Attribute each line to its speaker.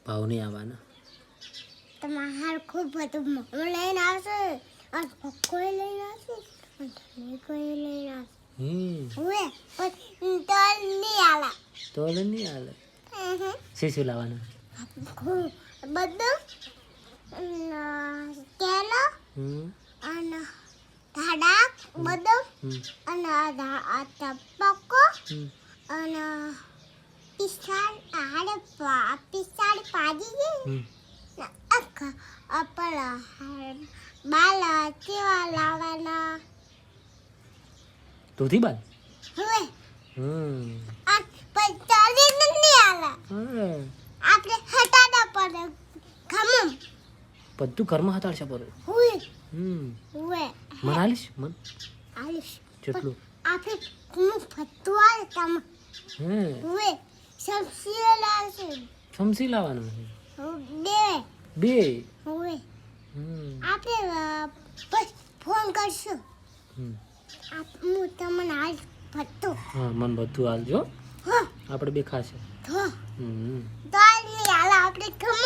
Speaker 1: ભાવ નહીં આવવાના.
Speaker 2: તમારે ખૂબ બધું મોડું લઈને આવશે અને પક્કોય લઈને આવશે અને તમે કોઈ લઈને આવશે. હવે પછી તો નહીં આલે.
Speaker 1: તો નહીં હાલે. શું લાવવાનું?
Speaker 2: બધું કેલો અને ધાડા બધું અને પક્કો અને પિસ્તાળ પાજી છે આખા આપણા બાલ કેવા લાવવાના
Speaker 1: ધોતી બાલ.
Speaker 2: હવે પચાલી નહીં આલે આપણે હટાડા પડે ખમમ
Speaker 1: બધું ઘરમાં હતાડશે પર.
Speaker 2: હુઈ
Speaker 1: મને આલીશ મન
Speaker 2: આલીશ
Speaker 1: કેટલું
Speaker 2: આપણે હું ફતવા તમ હુઈ સબ્જી લાવશે
Speaker 1: સમસી લાવવાનું
Speaker 2: બે
Speaker 1: બે.
Speaker 2: હુઈ આપણે બસ ફોન કરશું હું તમને આજ ફતું.
Speaker 1: હા મને બધું હાલજો.
Speaker 2: હા
Speaker 1: આપણે બે ખાશે.
Speaker 2: તો નહીં હાલ આપણે ખમમ